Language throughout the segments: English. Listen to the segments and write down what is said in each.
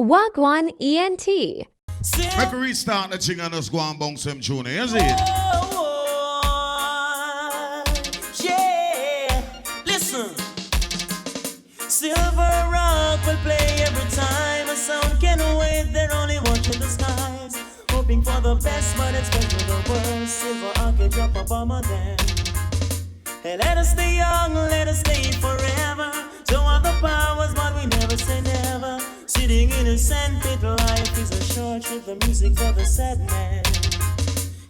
Wagwan ENT. Make we restart the thing and just go and bounce some tune, you see? Yeah, listen. Silver Rock will play every time a sound can wait. They're only watching the skies, hoping for the best, but expecting the worst. Silver Rock can drop a bomb on them. Hey, let us stay young, let us stay forever. Show all the powers, but we never say never. Sitting innocent, it life is a short trip. The music for the sad man.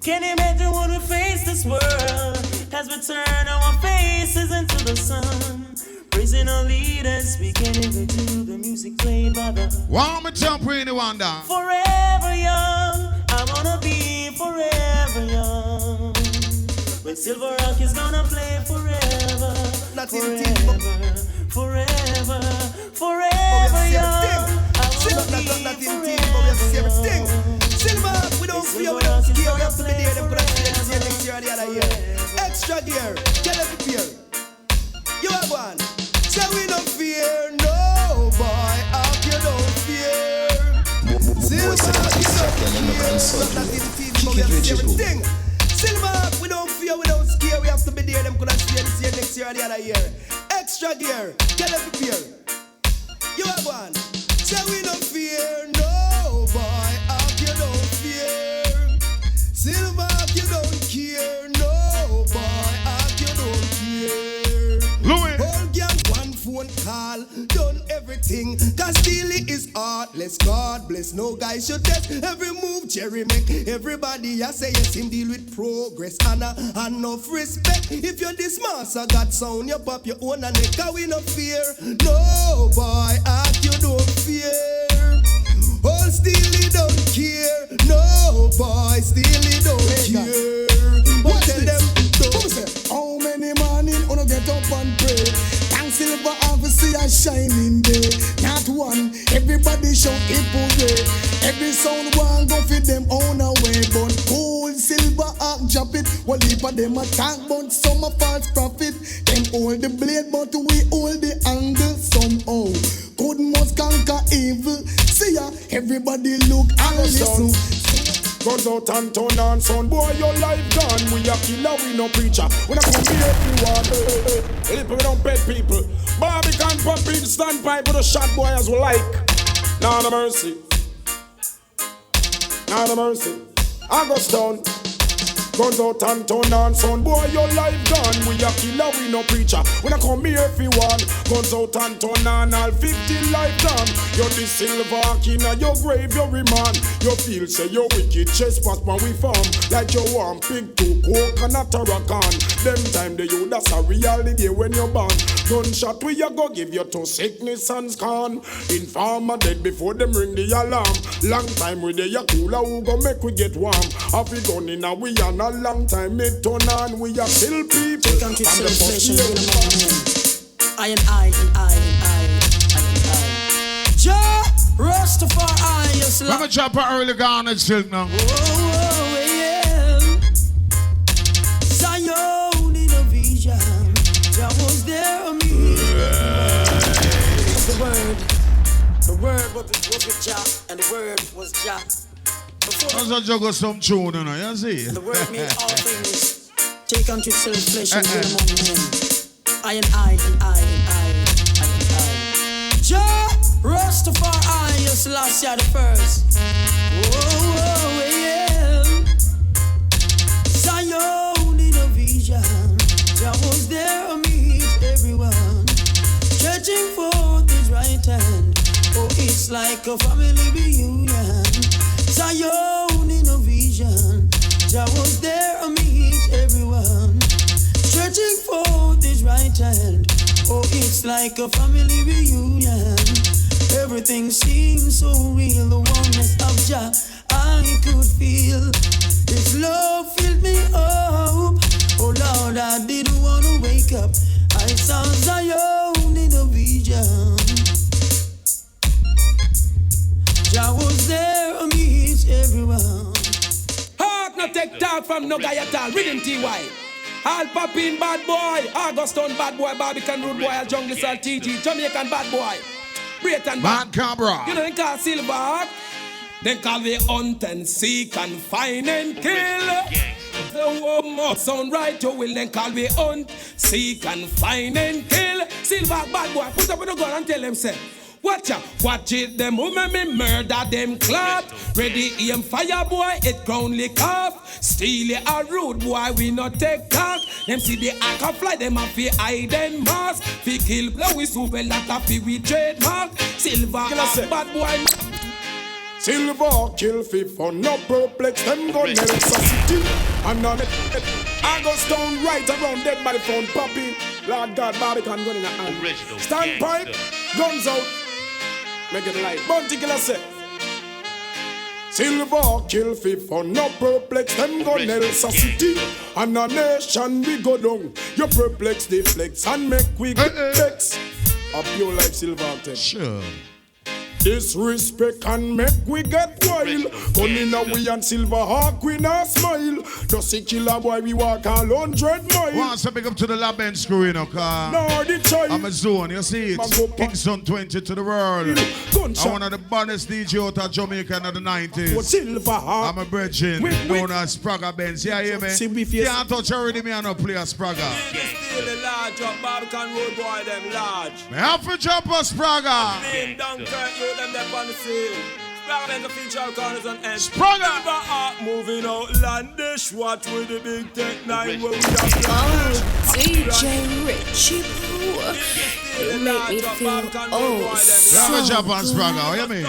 Can you imagine when we face this world as we turn our faces into the sun? Praising our leaders, we can't even do the music played by the. Want me jump really one down? Forever young, I wanna be forever young. When Silver Rock is gonna play forever, forever, forever young. I wanna be forever. Silver, we don't fear, we don't scare, we have to be there, them could have seen next year or the other year. Extra gear, tell them to fear. You have one. Say we don't fear, no boy, how you don't fear. Silver, we don't fear, everything. Silver, we don't fear, we don't scare, we have to be there, them could have seen this year, next year or the other year. Extra gear, tell them to fear. You have one. Say we don't fear, no boy, how you don't fear. Silver, you don't care, no boy, how you don't care. Louis. Whole gang, one phone call, done everything. Cause stealing is heartless, God bless. No guy should test every move Jerry make. Everybody I say yes, him deal with progress and enough respect. If you're this master, got sound, you pop your own and neck. Cause we no fear, no boy, how you don't fear. All stealing don't care, no boy, stealing don't care. What tell them don't. How many morning wanna get up and pray? Thank Silver obviously a shining day. Not one, everybody shout it hooray. Every sound one go fit them own away. But cool Silver act drop it. Well heap of them attack but some a false prophet. Them hold the blade but we hold the angle somehow. Good must conquer evil. See ya, everybody look and listen. Guns out and turn on, son. Boy, your life gone. We a killer, we no preacher. We not come here if you want. Little we don't pet people. Barbican pop in standpipe with a shot boy as we like. Now no mercy. Now no mercy. August down. Guns out and turn on, son. Boy, your life gone. We a killer, we no preacher. We not come here if you want. Guns out and turn on, all 15 life gone. You're the silver king of your grave, you're a man. You feel say you're wicked, trespass when we farm. Like you want pig to coconut or a can. Them time the you, that's a reality when you're born. Gunshot we a go give you to sickness and scorn. Informer dead before them ring the alarm. Long time we dey a cooler who go make we get warm. Have we gun in a we and a long time it turn on. We are still people. Take on to celebration in the morning. I. Ja, Rastafari, yes, Let me drop an early garnet silk now. Oh, yeah. Zion in a vision. Jah was there on me. The word was with Jah, and the word was Jah. Let's a juggle some tune, you know, you see? The word made all things. Take on to celebration in the morning. I. Ja, Rastafari, yes, last year the first. Oh, yeah. Zion in a vision. Jah was there to meet everyone. Stretching forth his right hand. Oh, it's like a family reunion. Zion in a vision. Jah was there to meet everyone. Stretching forth his right hand. Oh, it's like a family reunion. Everything seems so real. The oneness of Jah I could feel. His love filled me up. Oh Lord, I didn't want to wake up. I saw Zion in a vision. Jah was there to meet everyone. Heart not take talk from no guy at all. Rhythm TY. All popping bad boy. Auguston bad boy. Barbican rude boy. Jungle Salt TG. Jamaican bad boy. Break and Man Cabra. You know they call silver. They call the hunt and seek and find and kill. The sound right, you will then call me hunt, seek and find and kill. Silver bad boy, put up with the gun and tell them say, watch out, watch it, them who make me murder them club. Ready aim fire boy, it ground lick off. Steal it a rude boy, we not take talk. Them see the act of fly, them a fi hide and mask. Fi kill blow we super lot of fi we trademark. Silver bad boy. Silver kill fi fun, no perplex. Them gun Nelson City and on it. I go stone right around dead by the phone poppy. Lord God, Barbican gun in the hand. Standpipe, guns out. Make it light. Bounty killer say. Silver kill fi fun, no perplex. Them gun Nelson City and a nation we go down. You perplex the flex and make we get vex. A pure life silver tech. Sure. Disrespect and make we get wild. Gun in a we and silver hawk we not smile. Dusty killer boy we walk 100 miles. Once I pick up to the lab bench crew, you know, car. No, the child. I'm a zone, you see it. Kingston 20 to the world. I'm one of the baddest DJ out of Jamaica in the 90s. Silver hawk. I'm a virgin, known as Spragga Benz. Yeah, hear me? Can't touch already, me and no play a Spragga. Still a large up, Barbican road boy, them large. Me have to jump a Spragga. Being Dunkirk, you them there on the scene. Spragga then the feature corners on end. Spragga! Silver art moving outlandish. Watch with the big tech 9 where we have DJ Richie Poor. You make me feel I'm a jump on Spragga, what you mean?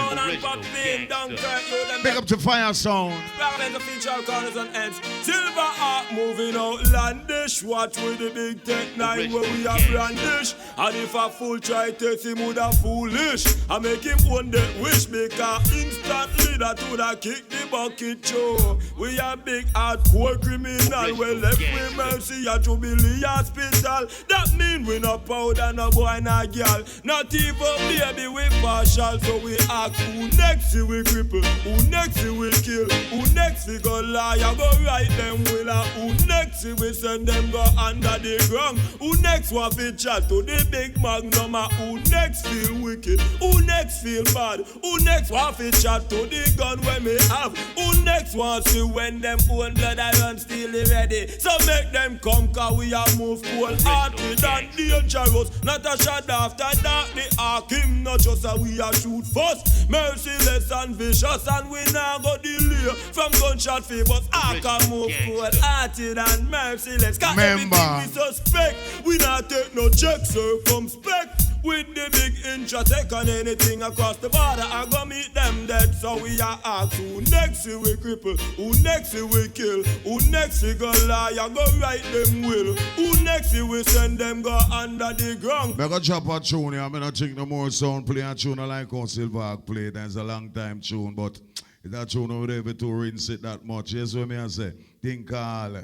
Pick up to Fire Sound. Spragga then the feature corners on ends. Silver art moving outlandish. Watch with the big tech 9 where we have brandish. And if a fool try test him with a foolish, I make him one day wish because instantly that would have kick the bucket show. We are big hardcore criminal. Well left with mercy at Jubilee Hospital. That mean we no powder, no boy, no girl. Not even baby we partial. So we ask who next we cripple, who next we kill, who next we go lie, go right them will. Who next we send them go under the ground. Who next want to chat to the big magnum? Who next feel wicked, who next feel bad, who next want to chat to the gun when me have, who next want to when them own blood I run still ready. So make them come cause we are move cold-hearted and dangerous. Not a shot after dark, the arc him not just a we are shoot first. Merciless and vicious and we now go delay from gunshot favors. I can move cold-hearted and merciless. Cause everything we suspect, we not take no check circumspect. With the big intratech and anything across the border, I go meet them dead. So we are asked who next we cripple, who next we kill, who next we go lie, go right them will, who next we send them go under the ground. I got drop a tune here. I mean, I think no more sound play a tune like how Silver play. That's a long time tune, but that tune over there to rinse it that much. Yes, what me I say? Think all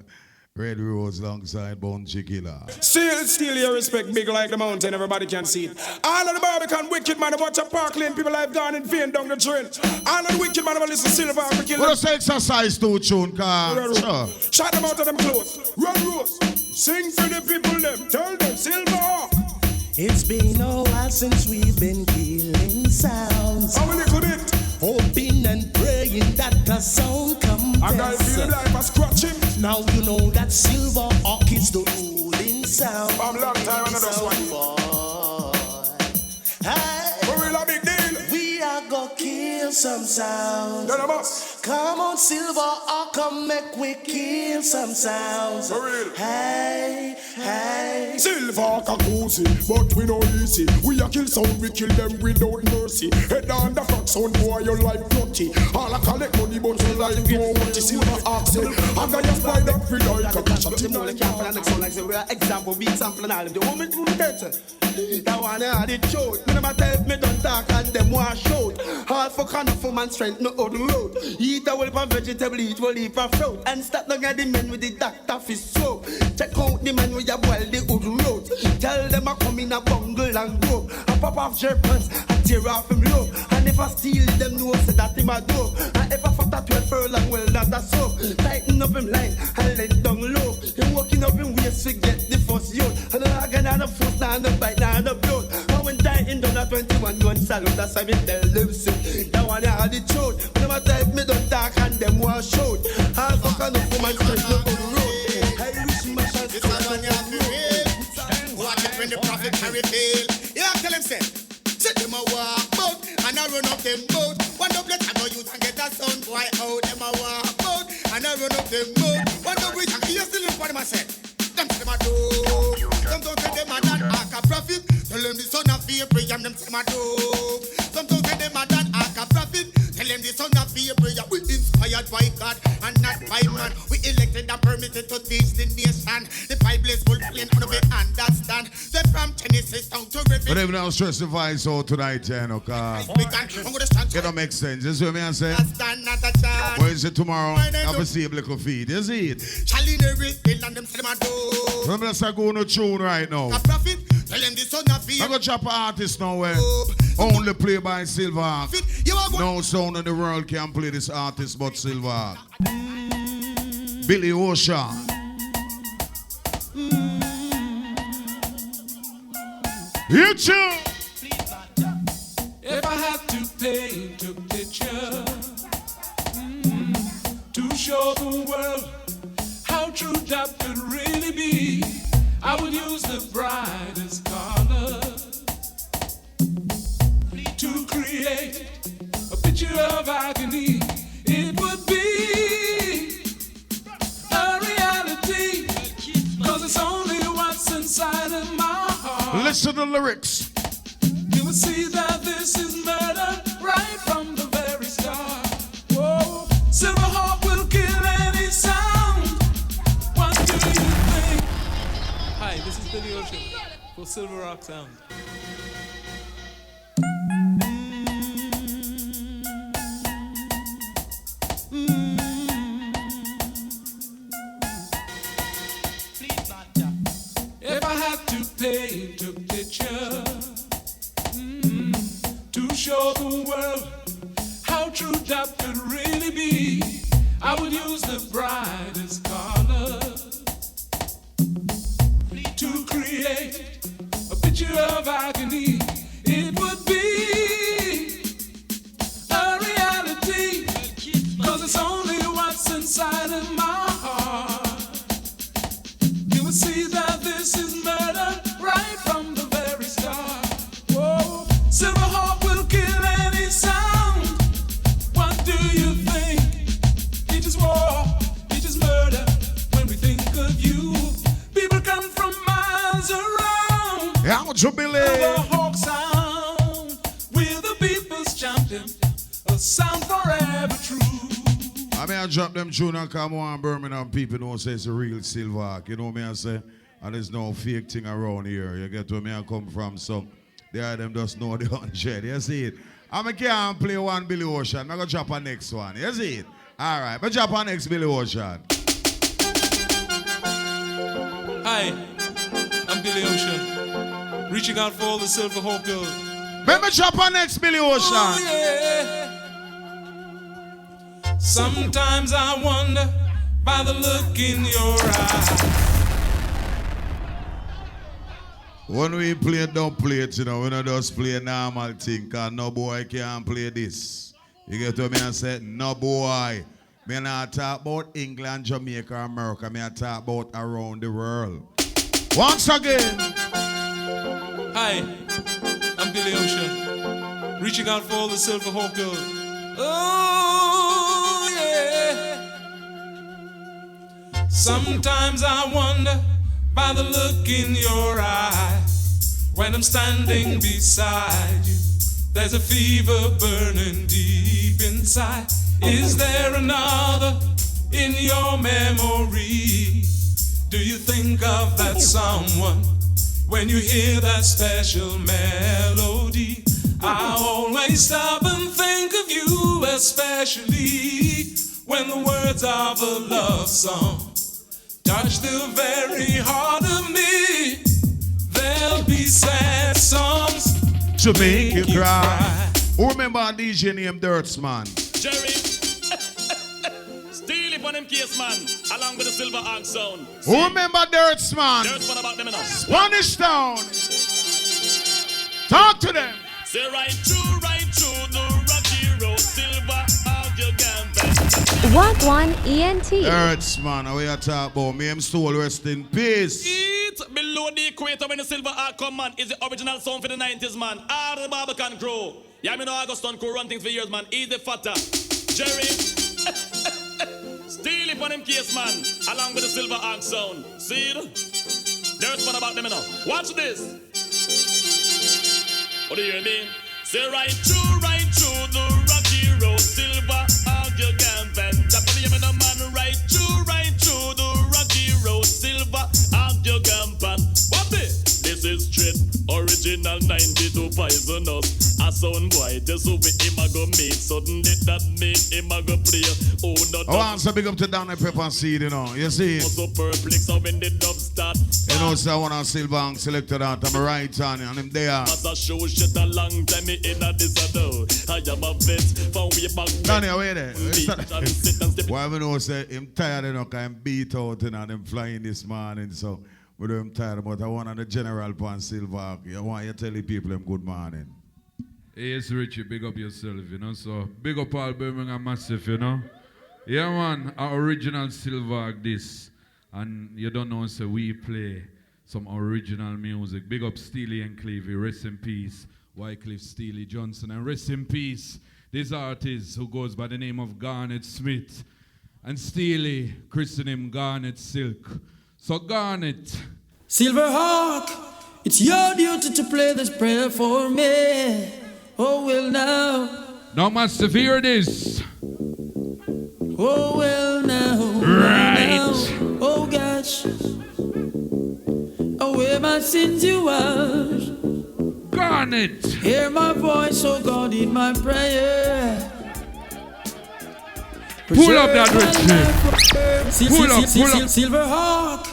Red Rose alongside Bounty Killer. Still your respect, big like the mountain, everybody can see it. All of the Barbican wicked man, watch a Parkland, people have gone in vain down the drain. All of the wicked man, listen Silver, we kill them. What a exercise to tune, car. Sure. Shut them out of them clothes. Red Rose, sing for the people them, tell them Silver. It's been a while since we've been killing sounds. How many could it? Hoping and praying that the sound comes. I gotta feel like I scratch him. Now you know that Silver Hawk is the ruling sound. I'm long time another one. Hey, we will a big deal. We are gonna kill some sounds. Then a boss. Come on, Silver Hawk, come make we kill some sounds. For real. Hey, hey. Silver Hawk a cozy, but we no easy. We a kill sound, we kill them without mercy. Head on the front sound, boy, your life nutty. All I collect money, but your life no what the Silver Hawk say. I'm gonna fly them free like a cash at him. You know the camp and the next one like say we are example, we sample and all of the woman to the better. That one I had it showed. Me never tell me don't talk and them want shout. Hard for kind of man strength, no out the road. Eat a whole heap of vegetable, eat a whole heap of fruit. And start looking at the men with the doctor fish soap. Check out the men with a boil the wood road. Tell them I come in a bungle and go. I pop off jerk pants and tear off him low. And if I steal them know say that him a do. And if I fought a 12 furlong, well that a soap. Tighten up him line and let down low. Him walking up in waist to get the first youth. And the organ and the foot and the bite and the blood. And when dying done at 21 gun salute, that's why me tell them say. That one I the truth. When them type me don't talk and them want shout. Half a kind of woman straight no on the road. I wish my chance to one you have to real. Watch it when the prophet carry fail. Yeah, tell him say. Set them a walk out and I run up them boat. One doublet I go use and get a sound boy out. Them a walk out and I run up them boat. One doublet and you still look for them I said. Them say them a do. Them don't say them a not act a profit. Tell them the son of Abraham. Them say them a do. Some don't say them a not act a profit. Tell them the son of Abraham. We inspired by God and not by man. We elected and permitted to teach the nation. The Bible is full plain and we understand. They from Genesis down to Revelation. But even now stress the voice out tonight, you know, cause it don't make sense. You see what I say? Where is it tomorrow? Have a see a little feed. You see it? Remember that's a going to tune right now. I'm going to drop an artist now where only play by Silver. No sound in the world can play this artist but Silver. Billy Ocean. You too. If I had to paint a picture to show the world how true that could really be, I would use the brightest color to create a picture of agony. It would be a reality, 'cause it's only what's inside of my heart. Listen to the lyrics. You will see that this is murder right from the very start. Whoa, Silverhawk will kill any sound. What do you think? Hi, this is Billy Ocean for Silver Rock Sound. If I had to paint a picture to show the world how true that could really be, I would use the brightest color to create a picture of agony. It would be a reality, 'cause it's only what's inside of my heart. You will see that this is murder right from the very start. Whoa, Silverhawk will kill any sound. What do you think? It is war, it is murder. When we think of you, people come from miles around. Yeah, what's your Billy? Silverhawk Sound, we're the people's champion, a sound forever true. I mean, I drop them tune and come on Birmingham. People don't say it's a real Silverhawk. You know what I say? And there's no fake thing around here. You get where me I come from, so they are them just know the 100. You see it? I can't play one Billy Ocean. I'm going to drop a next one. You see it? All right, but drop a next Billy Ocean. Hi, I'm Billy Ocean, reaching out for all the Silverhawk girls. Let me drop a next Billy Ocean. Oh, yeah. Sometimes I wonder by the look in your eye. When we play dubplates, you know, we don't just play normal thing, because no boy can play this. You get what I say? No boy. Me not talk about England, Jamaica, America. Me talk about around the world. Once again. Hi, I'm Billy Ocean, reaching out for all the Silverhawk girls. Oh, yeah. Sometimes I wonder by the look in your eye, when I'm standing beside you, there's a fever burning deep inside. Is there another in your memory? Do you think of that someone when you hear that special melody? I always stop and think of you, especially when the words of a love song touch the very heart of me. There'll be sad songs to make you cry. Who remember a DJ named Dirtsman? Jerry, steal it on them case, man, along with the Silverhawk Sound. Who remember Dirtsman? Dirtsman about them enough. Spanish Town. Talk to them. Say right through the rocky road, silver of your gambit. What one ENT? Earths, man, we are talking about me, I'm soul, rest in peace. Eat below the equator when the silver arc come, man, is the original song for the 90s, man. All the Barbican crew. Yeah, I know Auguston crew run things for years, man. Easy fatter. Jerry. Steal it on him case, man. Along with the silver arc sound. See it? There's fun about them, you know. Watch this. What do you mean? Say right through the rocky road, silver arc your gambit. That believe in a man right through the rocky road, silver arc your gambit. What it? This is straight original 92 poisonous. A sound boy, just over him a go meet. Suddenly that mean him a go play. Oh no. I want to big up to down the pepper seed, you know. You see? So perplex how when the dub start. You know, so I want to silver and selected out. I'm right on and him there. As a show shit a long time in a disorder. I am a vet from way back. Danny, wait there. Why we know say him tired enough because him beat out and him flying this morning. So we do him tired, but I want on the general pan silver. I want you to tell the people him good morning. Hey, yes, Richie, big up yourself, you know. So big up all Birmingham massive, you know. Yeah, man, our original silver this. And you don't know, so we play some original music. Big up Steely and Clevey, rest in peace. Wycliffe Steely Johnson, and rest in peace this artist who goes by the name of Garnet Smith. And Steely christened him Garnet Silk. So Garnet. Silverhawk, it's your duty to play this prayer for me. Oh, well now. Now, Master, hear this. Oh, well now. Right. Now. Oh, gosh. Away my sins you wash. Garnet. Hear my voice, oh God, in my prayer. Pull up that Richie. Pull up. Silverhawk,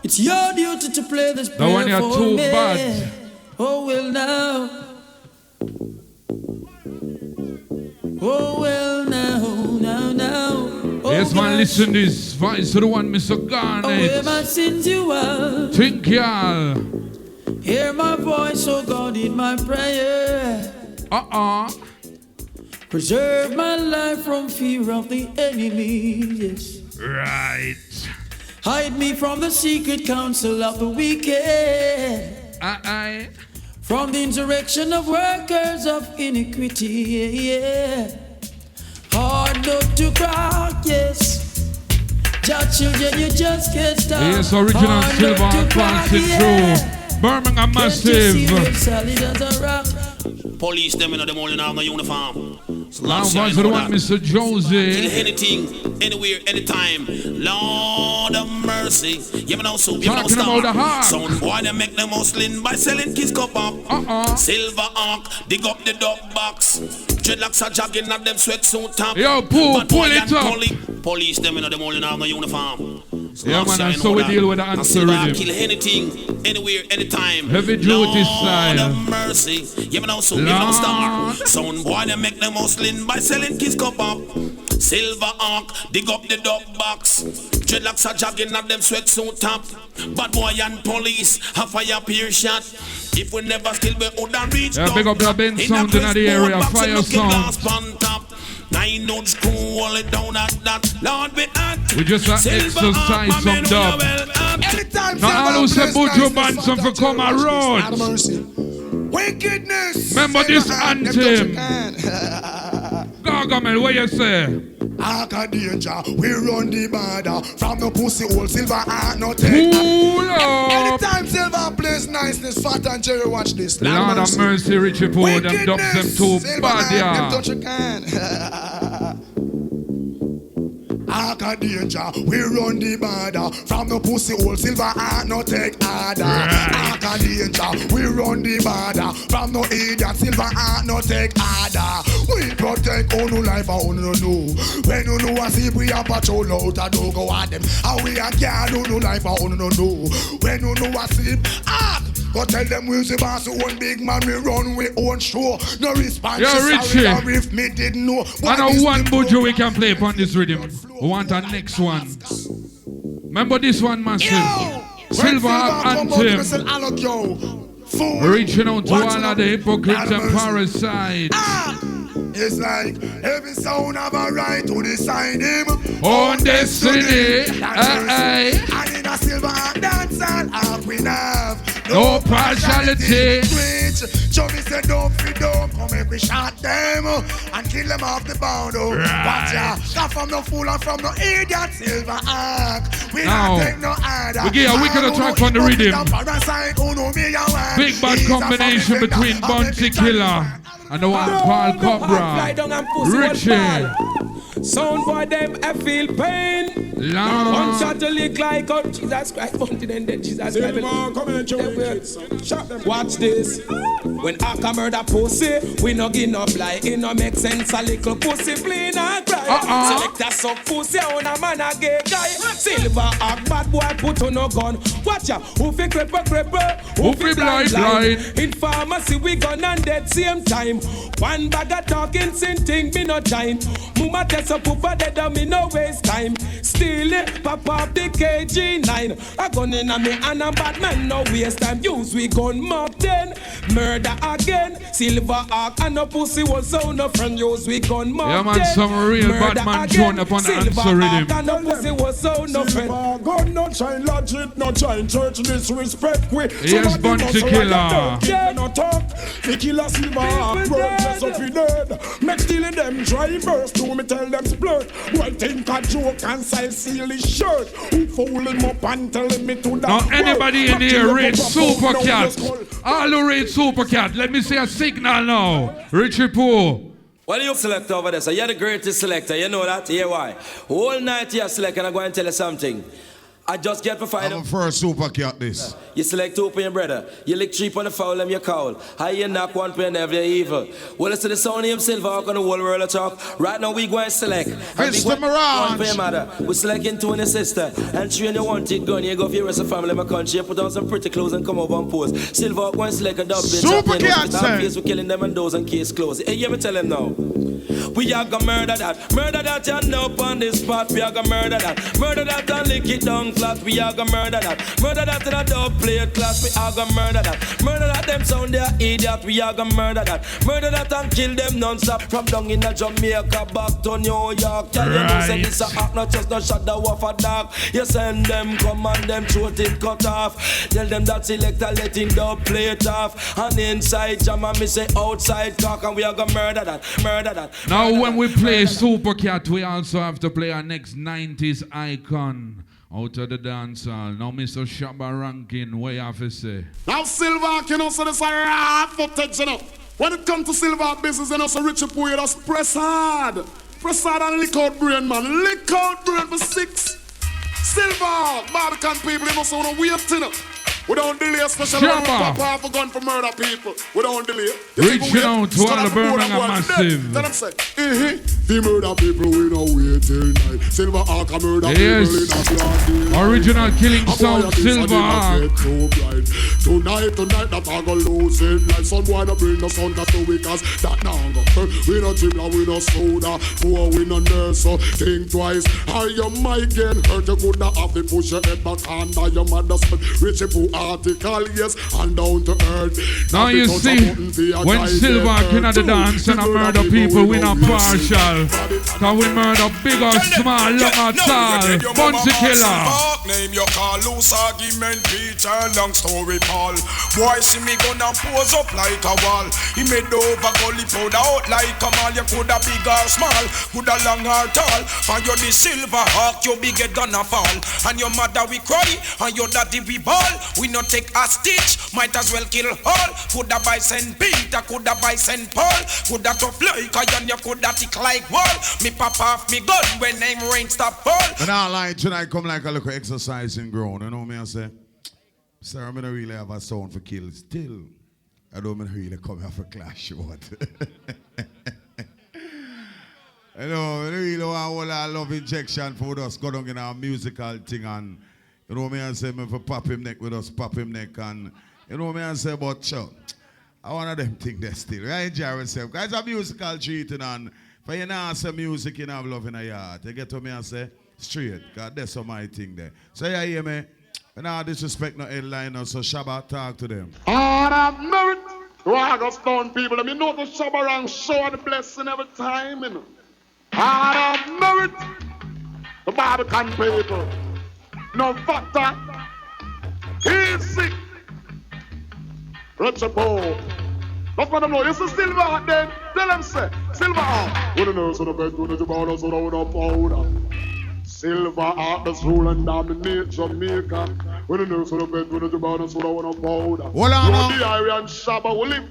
it's your duty to play this prayer the one you're for too me. bad. Oh, well now. Oh, well now. Oh, yes, man, gosh. Listen this. Voice to the one, Mr. Garnet. Away my sins you are. Think y'all. Hear my voice, oh God, in my prayer. Preserve my life from fear of the enemy, yes. Right. Hide me from the secret counsel of the wicked. From the insurrection of workers of iniquity, yeah. Hard nut to crack, yes. Just children, you just can't stop. Yes, original silver and fancy true. Birmingham massive. Police them in the morning have no uniform. Now was the one, Mr. Josie. Kill anything, anywhere, anytime. Lord of mercy. You know, so you know, about the heart. Sound boy, they make them hustling by selling kiss cup up. Silver arc, dig up the dog box. Dreadlocks are jogging at them sweatsuit top. Yo, pull it up. Police them in the morning have no uniform. Yeah, man, and so we deal with the answer rhythm. Kill anything, anywhere, anytime. Heavy duty style. Lord of mercy. You know, so you know, star. Sound boy, they make them hustling by selling kiss cup up. Silver arc, dig up the dog box. Dreadlocks are jogging at them sweatsuit top. Bad boy and police have fire peer shot. If we never still be would have reached big up the Ben sound in the area, fire sound. 9 notes screw, hold it down at that. Lord be at. We just exercise some dub. Now all who say put your bands on for come around. Wickedness. Remember this anthem. Gargamel, what you say? Aka danger, we run the border. From the pussy hole, silver heart no take. Anytime silver plays niceness, fat and cherry, watch this. Lord of mercy, Richie Poe, them dubs them too bad, yeah. Touch you can. Aka danger, we run the border. From the pussy hole, silver heart no take order. Aka danger, we run the border. From no idiot, silver heart no take order. We protect all no life, all no know. When you know I see we a patrol out, I don't go at them. How we a guard, no life, all no know. When you know I see, go tell them we're the boss who one big man, we run we own show. No response, Richie. If me didn't know. I know one bujo we can play upon this rhythm. We want our next one. Remember this one, massive. Silver anthem. Fool. Reaching out to all of the hypocrites and parasites. It's like every sound have a right to decide him on destiny. And in a silver dancehall half we have no partiality. Twitch, show me say don't feed them. Come make we shot them and kill them off the bound. Watch ya, not from no fool and from no idiot silver arc. We don't take no order. We get a wicked track on the rhythm. Big bad combination between Bounty Killer and the one called Cobra. Richie. Sound boy them I feel pain. One shot to lick like oh Jesus Christ, Bounty then Jesus Christ. Watch this. When Aka murder pussy, we no give no lie. It no make sense a little pussy flee and cry. Select a suck pussy on a man a gay guy. Silver act bad boy put on no gun. Watch ya, who fi cripple, who fi blind. In pharmacy we gun and dead same time. One bag of talking sin thing me no giant. Mama test up for dead and me no waste time. Steal it, pop up the KG9. A gun in a me and a bad man no waste time. Use we gun mob then. Murder again. Silver arc and a pussy was so no friend. Use we gun mob yeah, man, some real bad man join up on the answer rhythm. And a pussy was so no friend. Silver gun no shine logic, no shine church disrespect. Yes, Bounty Killer. Yeah, no talk. The killer silver arc. Just up he dead. Make stealing them dry burst. Do me tell them splurt. Boy think a joke and seal his shirt. Who fool him up and tell him me to that. Now anybody in here rate Super Cat. All who rate Super Cat. Let me see a signal now. Richie Pooh. Well, you select over there, so you're the greatest selector. You know that? Hear why? Whole night you select and I'm going to tell you something. I just get for fight. I'm first Super Cat this. You select two for your brother. You lick three on the foul and you call. How you knock one for never evil. Well, it's to the sound of him Silver on the whole world of talk. Right now we go and select. Mr. Mirage. One for your mother. We selecting two in your sister. And three in your wanted gun. You go for your rest of family in my country. You put on some pretty clothes and come over and pose. Silver go and select a dub bitch. Super Cat, sir. We killing them and those and case closed. Hey, you ever tell him now? We are gonna murder that. Murder that you know up on this spot. We are gonna murder that. Murder that and lick it down class. We are gonna murder that. Murder that in a dub plate class. We are gonna murder that. Murder that them sound they are idiot. We are gonna murder that. Murder that and kill them non-stop. From down in a Jamaica back to New York. Tell you no say this a act, not just no shot the off a dark. You send them come and them throat it cut off. Tell them that selector letting dub plate off. And inside jam and me say outside cock. And we are gonna murder that. Murder that. Now when we play Super Cat, we also have to play our next 90s icon out of the dancehall. Now Mr. Shabba Rankin, what you have to say? Now Silver, you know, so this is a raw footage, you know. When it comes to Silver business, you know, so Richie Pooh, you just press hard. Press hard and lick out brain, man. Lick out brain for 6. Silver, Barbican people, you must want to wait, you know. We don't delay, especially when we pop off a gun for murder people. We don't delay. Reaching out to all the Birmingham massive. Tell them say, the murder people, we don't wait till night. Silver Arc a murder people in a blood. Original killing sound, Silver Arc. Tonight, that I go lose it. Like some boy no bring no sound that's so because that now go hurt. We no gymla, we no soda. Poor we no nurse, so think twice. How your might get hurt, you could not have to push your head back under your mother's head. Richie Pooh article, yes, and down to earth. Now you see, when Silver cannot dance and I murder people, we not partial. Cause we murder big or small, long or tall. Bounty Killer. Name your call, loose argument, Peter, long story, Paul. Boy, see me gonna pose up like a wall. He made over gully powder out like a mall. You coulda big or small, coulda long or tall. And you the Silver Hawk, you big head gonna fall. And your mother we cry, and your daddy we ball. We not take a stitch, might as well kill all. Coulda buy St. Peter, coulda buy St. Paul. Coulda tough like iron, you coulda tick like wall. Me pop off me gun when name rain stop fall. And I like tonight come like a little exercising ground, you know me I say? Sir, I don't really have a sound for kill still. I don't really come here for clash what. You know, I really want a love injection for us go down in our musical thing and you know me I say me for pop him neck with us, pop him neck and you know me I say but sure. I want them think they still. I enjoy myself. Guys a musical treating and for you now say music you have love in a yard. You get to me and say straight, cause that's my thing there. So you hear me? Now disrespect no headliner, so Shabba talk to them. Hard of merit. Ragastone people, I mean, know the Shabba rank show the blessing every time, you know. Hard of merit. The Barbican people. No factor. Easy. Richard Paul. That's what I know. You see Silver out then? Tell them say. Silver out. We don't know, so the bed to the Jabana, so the powder. Silver out, that's rule and dominate Jamaica. We don't know, so the bed to the Jabana, so the powder. Hold on now. The Irian Shabba will live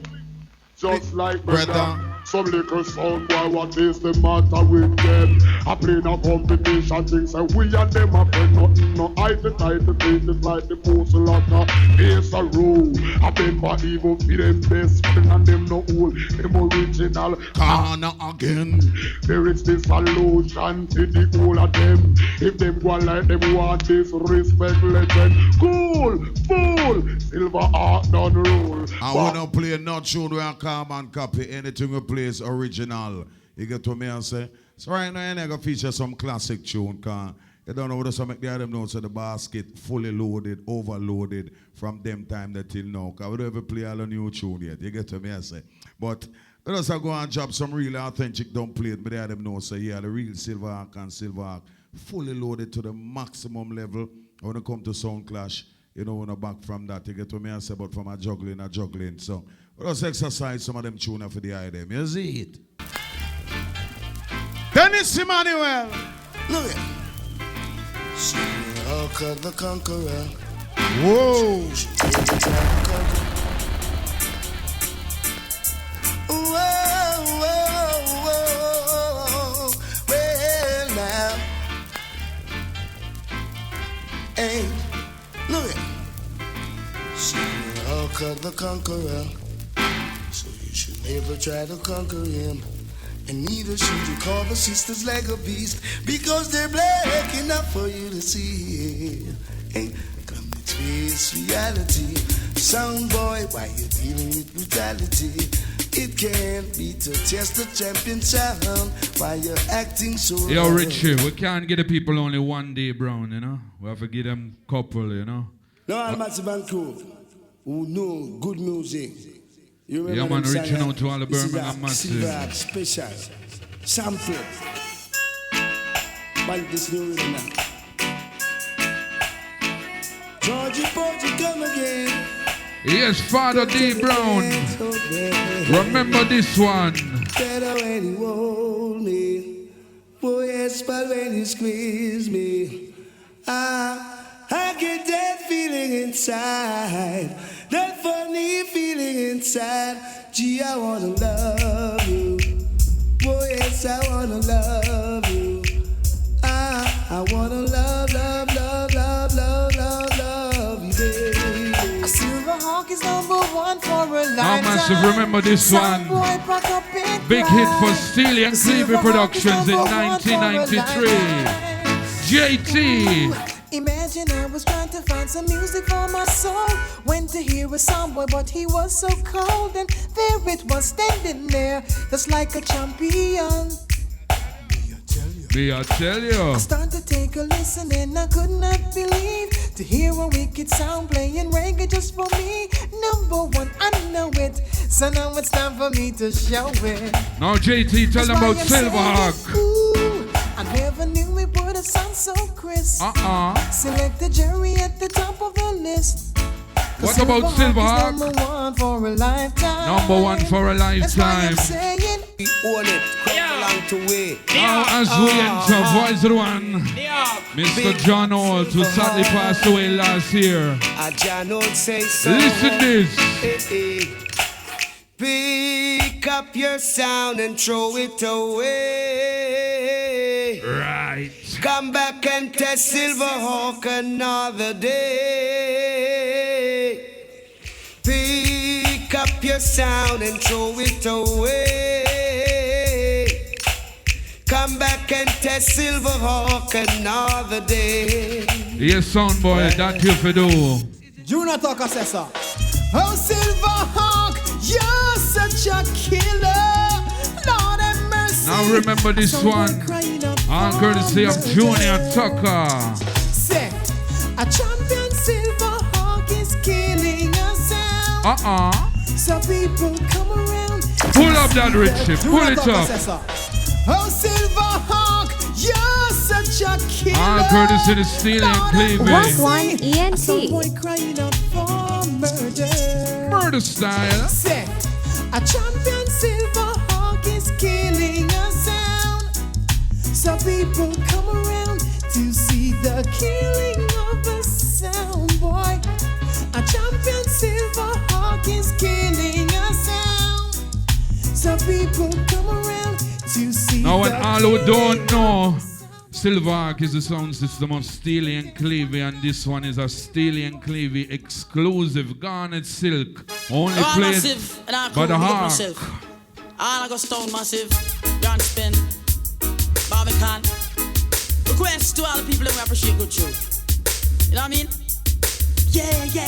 just like brother. Some little sound boy, what is the matter with them? I play no competition things and we and them a friend. Nothing no eye to face it like the post locker. Face a rule. I been for evil for them best friend and them no old. Them original corner again. There is this solution to the whole of them. If them go like them want this respect legend. Cool, fool, Silver Art done rule. I wanna play not tune where I come and copy anything we play is original. You get what me and say? So right now I'm gonna feature some classic tune, cause you don't know what to make the other notes of the basket fully loaded, overloaded from them time that till now. Cause we don't ever play all a new tune yet. You get what me I say? But let us go and drop some real authentic don't play it, but the other know say yeah, the real Silver Arc and Silver Arc fully loaded to the maximum level. When it come to sound clash, you know, when I back from that, you get what me I say, but from a juggling. So let us exercise some of them tuner for the eye them. You see it? Dennis Emmanuel. Look at Silver the Conqueror. Whoa. Well now. Hey, look at Silver the Conqueror. So you should never try to conquer him. And neither should you call the sisters like a beast, because they're black enough for you to see. Hey, come to face reality. Sound boy, why you dealing with brutality? It can't be to test the champion sound while you're acting so Yo, wrong. Richie, we can't give the people only one day brown, you know? We have to give them couple, you know? No, I'm at the crew who know good music. You Yeah, man, reaching out to all the Birmingham massive. Silver special sample. Man, this new rhythm now. Georgie Porgy come again. Yes, Father D. Brown. Remember this one. Better when you hold me. Oh yes, but when you squeeze me, I get that feeling inside. That funny feeling inside. Gee, I wanna love you. Oh yes, I wanna love you. I wanna love you, baby. A Silver Hawk is #1 for a lifetime. How massive, remember this one. Big hit for Steely and Cleavy Productions in 1993. JT. Imagine I was trying to find some music for my soul. Went to hear a soundboy, but he was so cold. And there it was standing there, just like a champion. I tell you. I started to take a listen and I could not believe to hear a wicked sound playing reggae just for me. #1, I know it. So now it's time for me to show it. Now JT, tell them about Silver Hawk. I never knew it would have sound so crisp. Select the jury at the top of the list. What about Silver Hawk? #1 for a lifetime. #1 for a lifetime. That's why I'm saying, we own it. Along to way. Now as we enter Voice One, Mr. John Holt, who sadly passed away last year. John Holt say so. Listen this. Pick up your sound and throw it away. Right. Come back and test Silver Hawk another day. Pick up your sound and throw it away. Come back and test Silver Hawk another day. Yes, sound boy, that you for do. Junior Tucker says so. Oh, Silver Hawk, you're such a killer. Lord have mercy. Now remember this one. On courtesy of Junior Tucker. say, a champion Silver So people come around. Pull up that Richie, pull it up. Oh, Silverhawk, you're such a killer. All courtesy the Steely and Cleavage. Rock One ENT. Some boy crying out for murder. Murder style. Say, a champion Silverhawk is killing a sound. So people come around to see the killing of a sound, boy. A champion Silverhawk is killing a sound. So people come around to see. Now, when all who don't know, Silverhawk is the sound system of Steely and Cleavy, and this one is a Steely and Cleavy exclusive garnet silk, only played by the Hawk. All I go stone massive, Grand Spin, Barbican. Request to all the people that we appreciate good show. You know what I mean? Yeah.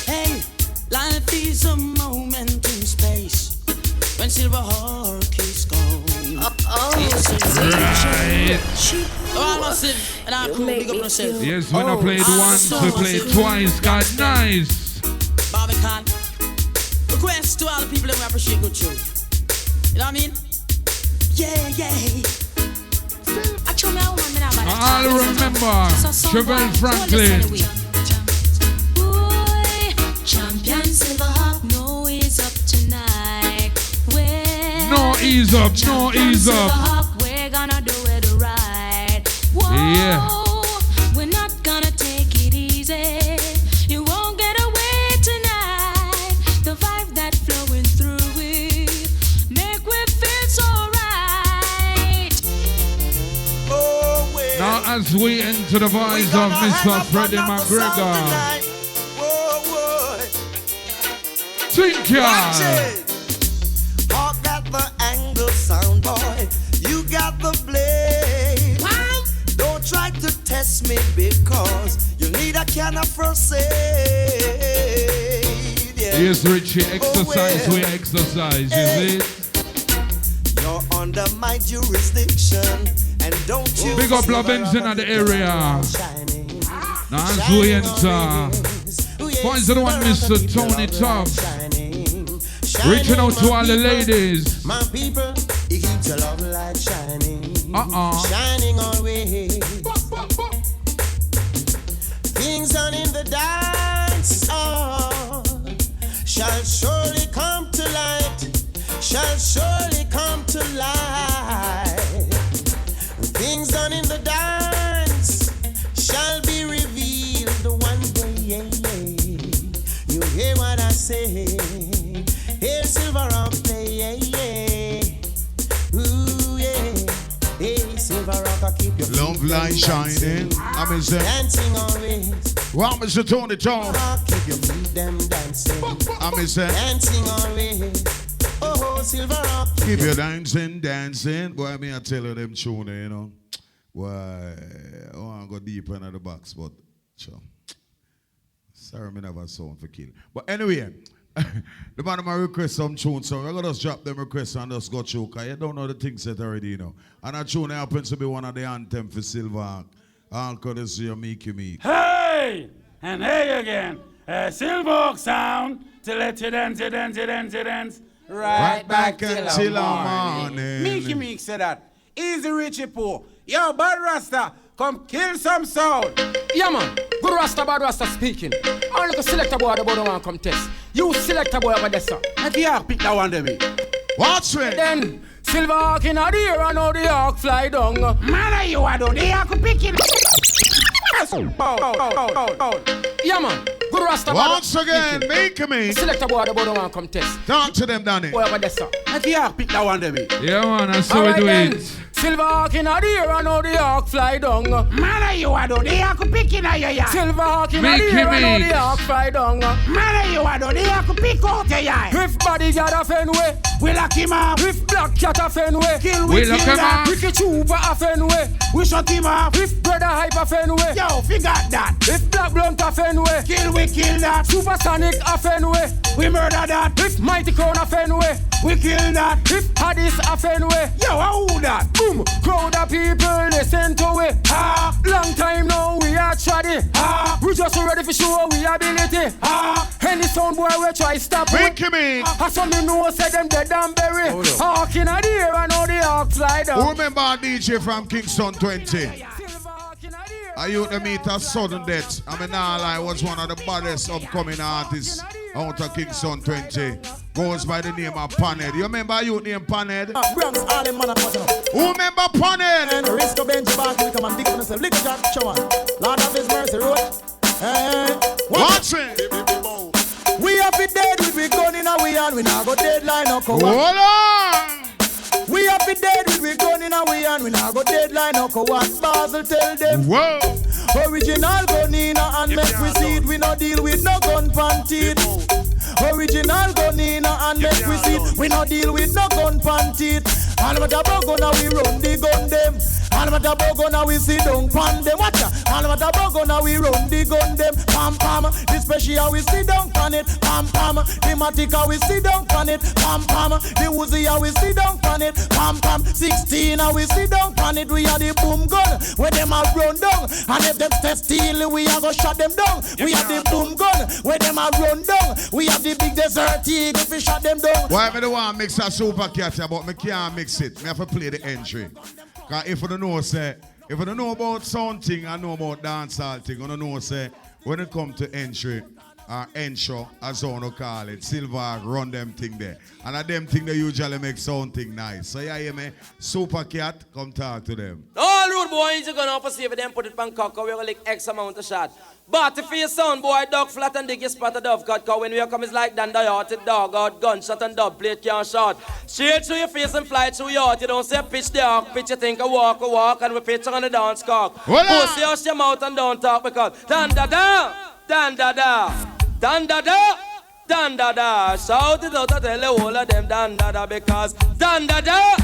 Hey, life is a moment in space when Silverhawk is gone. Right. All massive, and I cool, big up yourself. Yes, when I played once, we played twice. Got nice. Barbican. Request to all the people that we appreciate good show. You know what I mean? Yeah. I'll remember Chevelle Franklin. Boy, champion Silverhawk, no ease up tonight. No ease up. Silverhawk, we're gonna do it right. Whoa, yeah. We're not gonna take it easy. You won't get away tonight. The vibe that flowing through it make we feel so right. Now as we enter the voice of Mr. Freddie McGregor. Think Hawk got the angle sound, boy. You got the blade. Don't try to test me because you need a can of first aid. Yes, Richie, exercise, we exercise, is it? You're under my jurisdiction, and don't you big up Lovins in the area. Now as we enter, voice of the one, Mr. Tony Tubbs. Reaching out to all the ladies. My people, you keep your love light shining. Shining always. Things done in the dance shall surely come to light. Shall surely come to light. Things done in the dance shall be revealed one day. You hear what I say? Hey, Silverhawk play, ooh, yeah. Hey, Silverhawk, I keep your love light shining. I'm in dancing always. Well, Mr. Tony Jones. Keep your feet them dancing. I'm in dancing always. Oh, Silverhawk. Keep your dancing. Boy, I mean, I tell you them tune, you know. Why, I want to go deeper into the box, but sure. Sorry, me never sound for kill. But anyway. The man might request some tune, so we're going to just drop them requests and just go through, because you don't know the things that already, you know. And that tune happens to be one of the anthems for Silverhawk. All courtesy of Meeky Meek. Hey! And hey again. Silverhawk sound to let you dance. Right back till the morning. Meeky Meek said that. Easy Richie Poe. Yo, Bad Rasta, come kill some sound. Yeah, man. Good Rasta, Bad Rasta speaking. I look a selector boy, the boy don't want to come test. You selector boy over there, sir. If you have picked that one, Debbie. Watch it. Then, Silverhawk in the air and now the hawk fly down. Man, you are doing the hawk picking. Yeah, man. Good Rasta, once again, Meeky Meek. Selector boy, the boy don't want to come test. Talk to them, Danny. Boy over there, sir. If you have picked that one, Debbie. Yeah, man, that's how we do it. Silverhawk in the air and now the hawk fly down. Man, you are doing the hawk picking at your yard. Silverhawk in the air and now the hawk fly down. Man, you are doing the hawk pick out your yard. If bodyguard a Fenway, we lock him up. If black cat a Fenway, we lock him up. Wicked Trooper a Fenway, we shut him up. If brother hype a Fenway, yo, figure that. If black blunt a Fenway, we kill that. Supersonic a Fenway, we murder that. If Mighty Crown a Fenway, we kill that. If Hadis a Fenway, yo, who that? Boom, crowd of people listen to it. Long time now we are trying. body. We just ready for show we ability. Any sound boy we try stop. Make me. I saw me know say them dead and bury. Hawk in the air and all the hawks slide down. Who remember a DJ from Kingston 20? I used to meet a sudden death. I mean, I was one of the baddest upcoming artists out of Kingston 20. Goes by the name of Panhead. You remember you name Panhead? Who remember Panhead? And risk of Benji back, we come and dig on yourself. Lick Jack, show on. Lord of His mercy, road. Watch it. We have been dead with we gun in our hand. We now go deadline or co. Hold on. We have been dead with we gun in our hand. We now go deadline or co. What Basel tell them? Whoa. Original gun in and make we see it. We no deal with no gun panties. Original gun in and make we see it. We no deal with no gun panties. All of the bugona we run the gun them. All of the bugona we sit down pan them. Watcha. All of the bugona we run the gun them. Pam pam. The special we sit down pan it. Pam pam. The matica we sit down pan it. Pam pam. The Uzi we sit down pan it. Pam pam. 16 we sit down pan it. We are the boom gun where them a run down. And if them test steal, we are go shut them down. We have the boom gun where them a run down. We have the big desert eagle if we shut them down. Why me the one mix a super cat but me can't mix it. Me have to play the entry. Cause if you don't know say, if you don't know about sound thing and know about dancehall thing, you don't know say when it come to entry or intro, as you call it, Silver run them thing there. And at them thing they usually make sound thing nice. So you hear me? Super cat, come talk to them. All rude boys, you're gonna have to see if them put it on cock, we're gonna lick X amount of shot. But if you sound boy, dog flat and dig your spot a dove cut, cause when we come it's like Dan the hearted dog out, gunshot and dub plate can't shot. Straight through your face and fly through your heart. You don't say pitch the hawk, pitch you think a walk, and we pitch on the dance cock. Pussy out your mouth and don't talk because Dan da da, Dan da da, Dan da da, Dan da da. Shout it out and tell the whole of them Dan da da because Dan da da.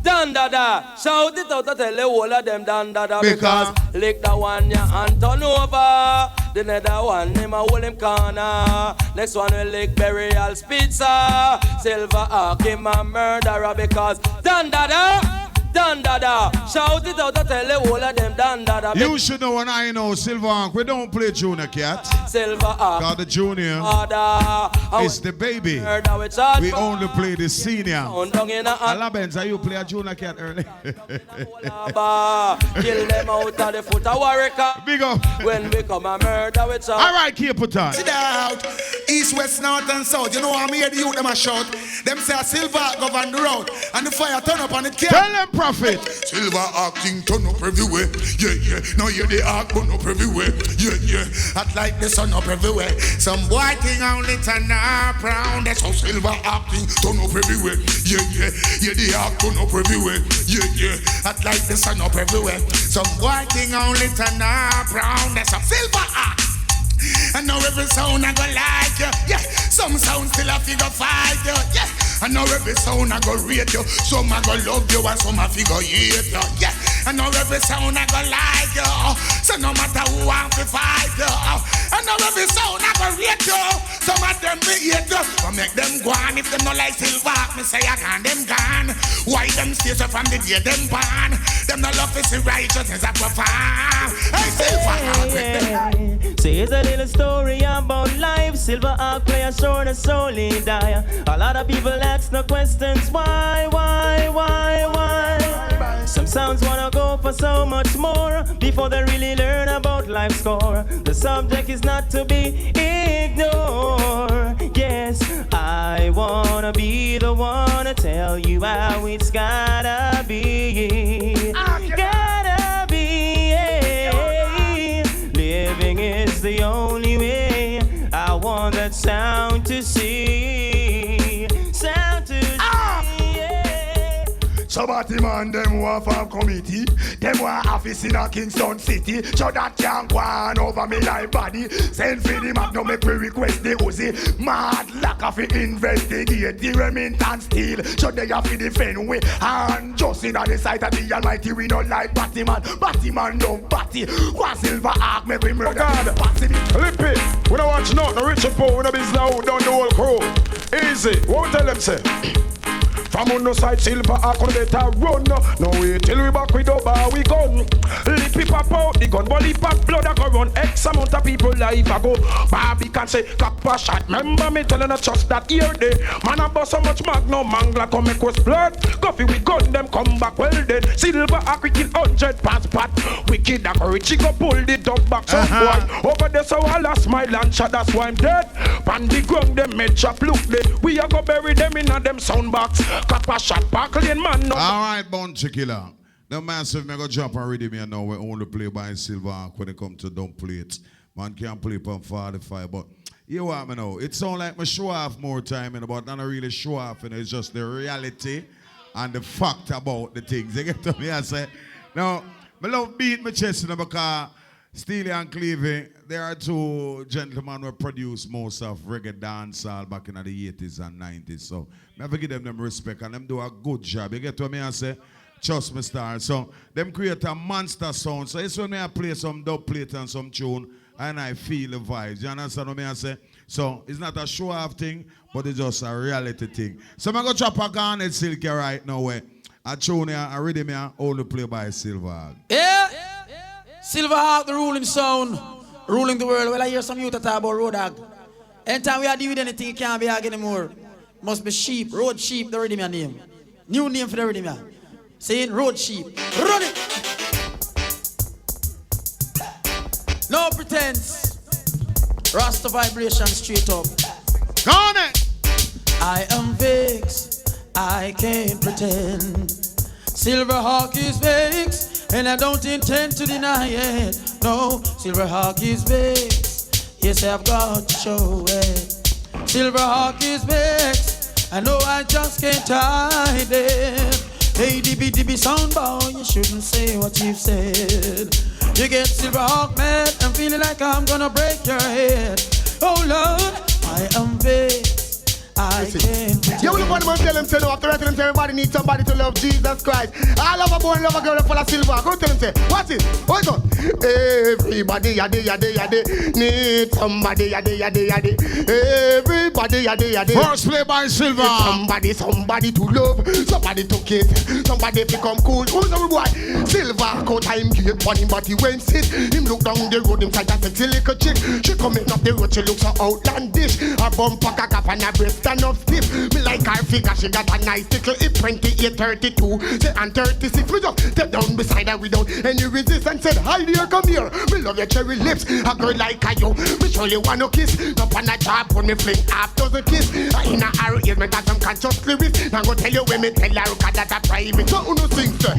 Dan da da, shout it out and tell the whole of them Dan da da because lick the one ya and turn over. The other one him a hold him corner. Next one will lick burial pizza. Silver Hawk him a murderer because Dan da da. Dan Dada, shout it out and tell the whole of them Dan Dada. You should know and I know, Silver Hawk, we don't play junior cat. Silver Hawk. Cause the junior is the baby. We only play the senior. Alabens, you play a junior cat early? Kill them out of the foot of Warwick. Big up. When we come a murder with some. Alright, keep it on. Sit down. East, west, north and south. You know I'm here, the youth them a shout. Them say a Silver Hawk govern the road. And the fire turn up on it. Tell them prophet. Silver Hawk thing turn up everywhere. Yeah, yeah. Now you the Hawk burn up everywhere. Yeah, yeah. Act like the sun up everywhere. Some boy thing only turn up round. That's how Silver Hawk thing turn up everywhere. Yeah, yeah. Yeah, the Hawk turn up everywhere. Yeah, yeah. Act like the sun up everywhere. Some boy thing only turn up round. That's how Silver Hawk. And now every sound I go like you. Yeah, some sound still a figure fight you. Yeah, and now every sound I go rate you. Some I go love you and some I figure hate you. Yeah, and now every sound I go like you. So no matter who want to fight you. And now every sound I go rate you. Some of them me hate you. But make them go on if them no like Silver. Me say I can them gone. Why them stay so from the day them born? Them no love is righteousness I perform. Hey Silver with them. Say it's a little story about life. Silver Hawk play a short and slowly die. A lot of people ask no questions. Why? Some sounds wanna go for so much more before they really learn about life's score. The subject is not to be ignored. Yes, I wanna be the one to tell you how it's gotta be. Gotta be. Living is the only way. I want that sound to see. Sound to see. Somebody man, them want from committee. Them want office in a Kingston City. So that can't go on over me like body. Send for the Mac, no make we request the Uzi. Mad lack of investigate the Remington steel. So they have to defend we. And just in the sight of the Almighty, we don't like Batman. Batman don't batty. One Silver Hawk make we murder. Lip it. We don't watch nothing. The rich and poor, we don't be slow. Don't the whole crew. Easy. Won't tell them say. From on the side, Silver Hawk on better run. No wait till we back with the bar we gun. Lip it pop out the gun, but pop blood I go run. X amount of people life I go. Barbie can say copper shot. Remember me telling her just that year day. Man I bust so much magnum mangla come make us blood. Coffee we gun them come back well dead. Silver Hawk we kill 100 pass pat. Wicked that rich he go pull the dog back some boy. Over there so I lost my land shot that's why I'm dead. Pan the ground them made chop look dead. We a go bury them in a them sound box. Copper shot back lane man no. Alright Bounty Killer. The massive mega jump already me now we only play by Silver Hawk when it comes to dumb plates. Man can't play from 45 but you want me know. It sound like me show off more time but not really show off it's just the reality and the fact about the things. You get to me I say. Now I love beat my chest because Steely and Clevie, there are two gentlemen who produced most of reggae dancehall back in the 80s and 90s. So I have to give them respect and them do a good job. You get what I say? Trust me, star. So them create a monster sound. So it's when I play some dub plate and some tune and I feel the vibes. You understand what I say? So it's not a show-off thing, but it's just a reality thing. So I'm going to drop a Garnet Silky right now where a tune here, a rhythm here, only play by Silver Hawk. Yeah. Silver Hawk, the ruling sound, ruling the world. Well, I hear some youth talk about road hog. Anytime we are doing anything, it can't be hog anymore. Must be sheep, road sheep, the rhythm name. New name for the rhythm. Saying road sheep. Run it! No pretense. Rasta vibration straight up. Gone it! I am vexed, I can't pretend. Silver Hawk is vexed, and I don't intend to deny it. No, Silver Hawk is vexed. Yes, I've got to show it. Silver Hawk is vexed. I know I just can't hide it. Hey, DB sound boy, you shouldn't say what you've said. You get Silver Hawk mad and feeling like I'm gonna break your head. Oh Lord, I am vexed. I can't. You will want to tell him, say, no, after writing him, say, everybody needs somebody to love Jesus Christ. I love a boy and love a girl full of silver. Go tell him, say, what's it? What's on? Everybody, yaddy, need somebody, yaddy. Everybody, yaddy. First play by Silver. Somebody to love, somebody to kiss, somebody to come cool. Who's the boy? Silver, go time, get funny, but he went sit. Him look down the road, him fight a sexy little chick. She coming up the road, she looks so outlandish. Her bumper, cock up, and her breast. Stand up stiff, me like her figure, she got a nice tickle. It 28, 32, say and 36. Me just step down beside her without any resistance. Said, hi dear, come here. Me love your cherry lips. A girl like you, me surely wanna kiss. No on a job when me fling half dozen kiss. In a her ear, me got some conscious lyrics. Now go tell you when me tell her that a private. So who no sing, sir?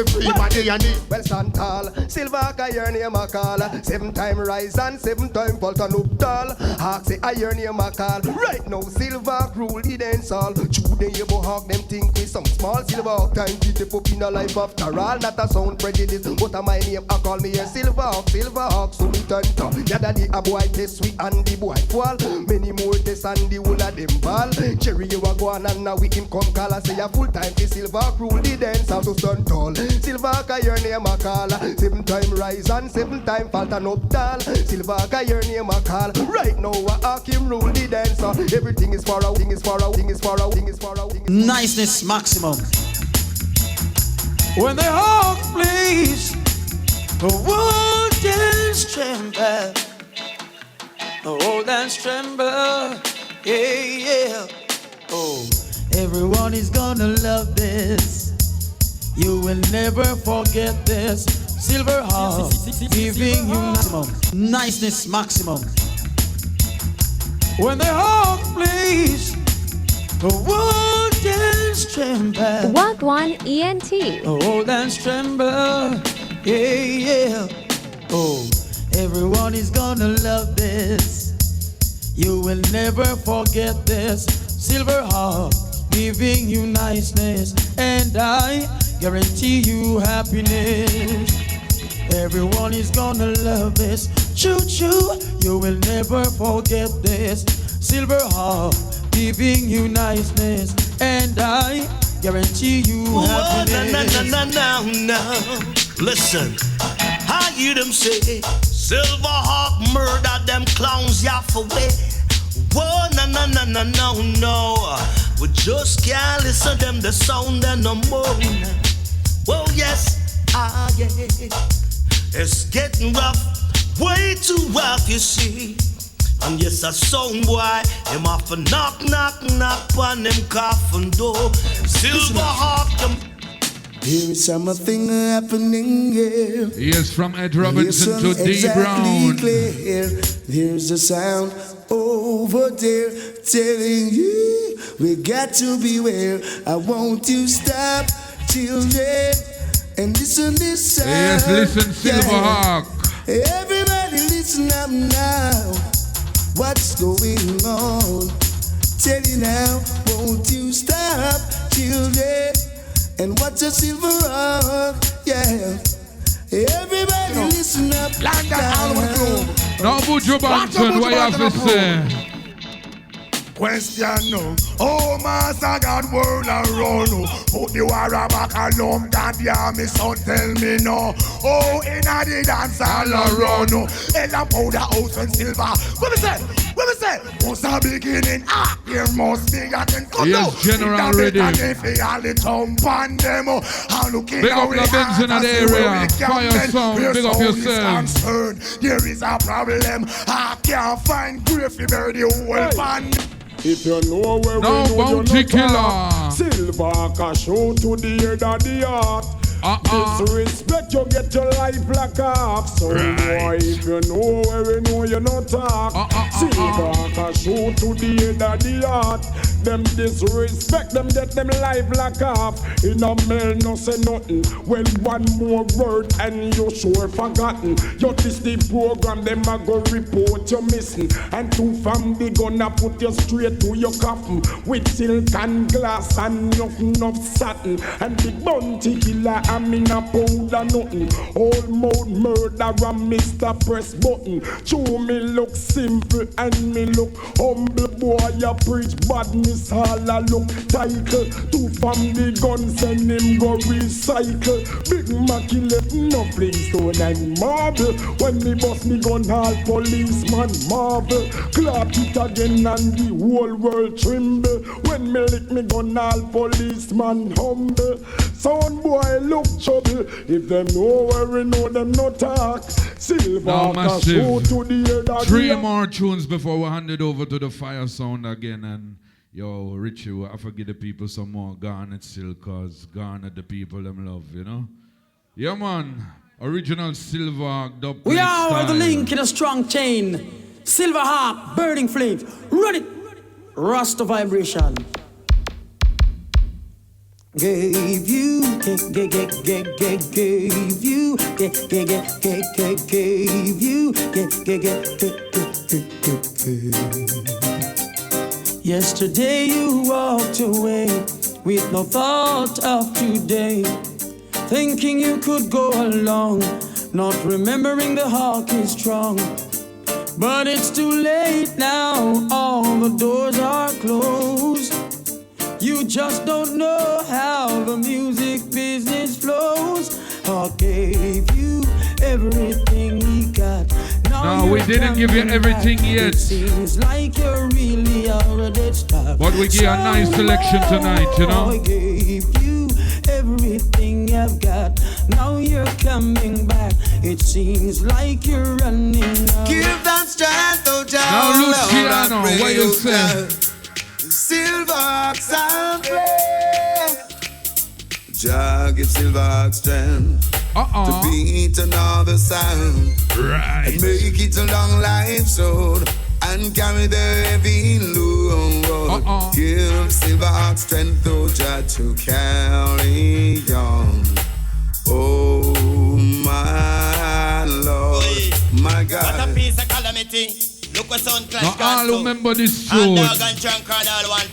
Everybody and it. Well, stand tall. Silver Hawk, I hear name a call. 7 time rise and 7 time fall turn up tall. Hawk say, I hear name a call. Right now, Silver Hawk rule the dancehall. True the Yebo Hawk, them think me some small. Silver Hawk time beat the pop in a life after all. Not a sound prejudice, but a my name I call me a Silver Hawk, so we turn to. Yeah, daddy a boy test sweet and the boy fall. Many more tests and the whole of them ball. Cherry you a go on and now we him come call. I say a full time the Silver Hawk rule the dancehall, so stand tall. Silver Hawk I hear name a call. 7 time rise and 7 time fall turn up tall. Silver Hawk I hear name a call. Right now a Hawk him rule the dancehall. Everything is far out, thing is far out. Niceness maximum. When the hawk plays, the world dance tremble. The world dance tremble. Yeah. Oh, everyone is gonna love this. You will never forget this. Silver Hawk giving you maximum. Niceness maximum. When the hawk plays, the world dance tremble. Walk one ENT. The world dance tremble. Yeah. Oh, everyone is gonna love this. You will never forget this. Silver Hawk giving you niceness, and I guarantee you happiness. Everyone is gonna love this. Choo choo, you will never forget this. Silver Hawk giving you niceness, and I guarantee you happiness. No. Listen, I hear them say Silver Hawk murder them clowns, yeah, for way. Whoa, no. We just can't listen them the sound and no more. Whoa, yes, yeah. It's getting rough, way too rough, you see. And yes, a sound boy, him off a knock on them coffin door. Silverhawk, them. There is something happening here. Yes, from Ed Robinson to D exactly Brown. Clear. There's a sound over there telling you we got to beware. I want you stop children and listen this sound. Yes, listen, Silverhawk. Yeah. Everybody listen up now. What's going on? Tell you now, won't you stop children? And what's a silver rock? Yeah. Everybody listen up. Now, Buju Banton, what you have to say? Question no. Oh, Master God, world around. Put the war back alone. God, yeah, me son, tell me no. Oh, inna the dance all around. Ella powder house and silver. What me say? What's the beginning? Here must be a can come down. Yes, General ready. If all the thump on them. I'm looking big up the Benz in the area. Fire sound, big up yourself. There is a problem. I can't find grave to bury the whole band. If you know where no we know bounty killer. Silver can show to the head of the heart. Disrespect, you get your life black up. So boy, if you know where we know you not talk. Silver can show to the head of the heart. Them disrespect, them get them life black up. In a mail no say nothing. Well, one more word and you sure forgotten. You this the program, them a go report you missing. And two from the gonna put you straight to your coffin. With silk and glass and enough satin. And the bounty killer, I'm in a powder nothing. Old mode murderer, Mr. Press Button. True me look simple and me look humble. Boy, you preach badness. All a look title. Two from the gun send him go recycle. Big Mackie left no Flintstone and marble. When me bust me gun all policeman marvel. Clap it again and the whole world tremble. When me lick me gun all policeman humble. Sound boy look trouble. If them know where we know them no talk. Silver can show to the head. Three more tunes before we hand it over to the fire sound again. And yo, Richie, I forget the people some more Garnet still, cause Garnet the people them love, you know? Yeah, man. Original Silverhawk, dubplate We are style. the link in a strong chain. Silverhawk, burning flames. Run it. Rasta vibration. Gave you, gave you. Yesterday you walked away with no thought of today, thinking you could go along, not remembering the hawk is strong. But it's too late now, all the doors are closed. You just don't know how the music business flows. Hawk gave you everything he got. No, we didn't give you everything yet. Seems like you're really already stopped. But we give a nice selection tonight, you know. I gave you everything I've got. Now you're coming back. It seems like you're running out. Give that strength, oh Jah. Now Luciano, what you say? Silverhawk sound play. Jah give Silverhawk strength. To beat another sound, right, and make it a long life road and carry the heavy load. Give Silverhawk strength, oh Jah, to carry on. Oh my Lord, my God. What a piece of calamity. Look what sound clash. Now all remember this tune.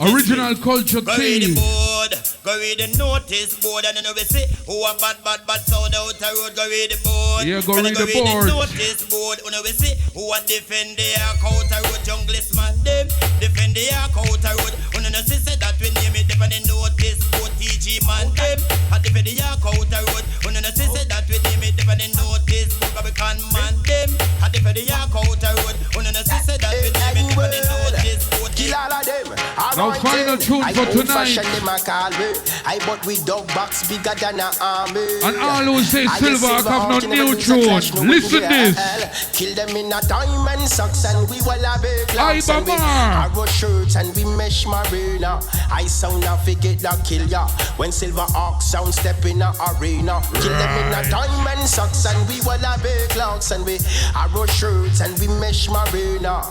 Original culture go read the board, go read the notice board, and then we see who a bad sound out the road. Go read the board. Yeah, go read the The board. notice board, and we see who a defend the out the road. Junglist man them defend the out the road. And then see say that we name it defend the notice board. TG man them a defend the out the road. And then see say that we name it defend the notice board. But we can man them a defend the out the road. And then see say that we name it defend the notice board. Now final tune for tonight. I but we dog box bigger than an army. And all who say Silver have no new tune. Listen this. Kill them in a diamond socks and we will have a glass and we arrow shirts and we mesh marina. I sound a forget that kill ya. When Silver Hawk sound step in a arena. Kill them in a diamond socks and we will have a glass and we arrow shirts and we mesh marina.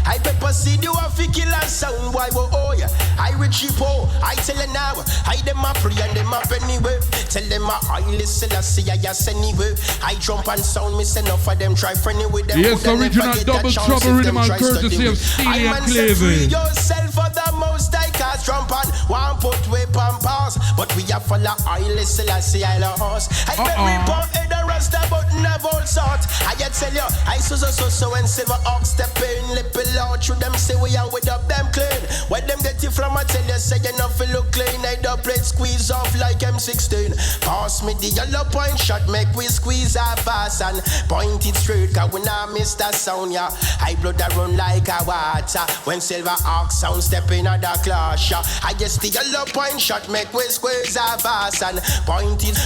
I pepper seed you have to kill a sound boy. Oh yeah, I rich po. I tell you now, I them a free and them up anyway. Tell them I listen, I see I just anyway. I jump and sound, miss enough for them try friendly with them. Yes, original double trouble rhythm and courtesy of Steely and Clavey. Yourself for the most I cast jump on one foot way pampas. But we have follow I listen, I see I lost. I very poor head and rasta but never all sort. I just tell you, I so when Silver Hawk step in, lip it out through them say we are with up them clean. When them get it from I tell you say you not feel look clean. I dubplate squeeze off like M16. Pass me the yellow point shot, make we squeeze our pass and point it straight. Cause when I miss that sound, yeah, I blood that run like a water. When Silver Hawk sound step in at the clash, yeah, I just the yellow point shot, make we squeeze our pass and point it.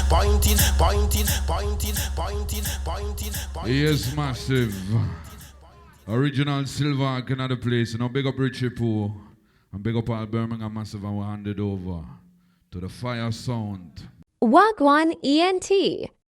Yes, massive. Original Silver in another place. Now big up Richie Pooh and big up all Birmingham massive, and we hand it over to the Fire Sound. Wagwan ENT.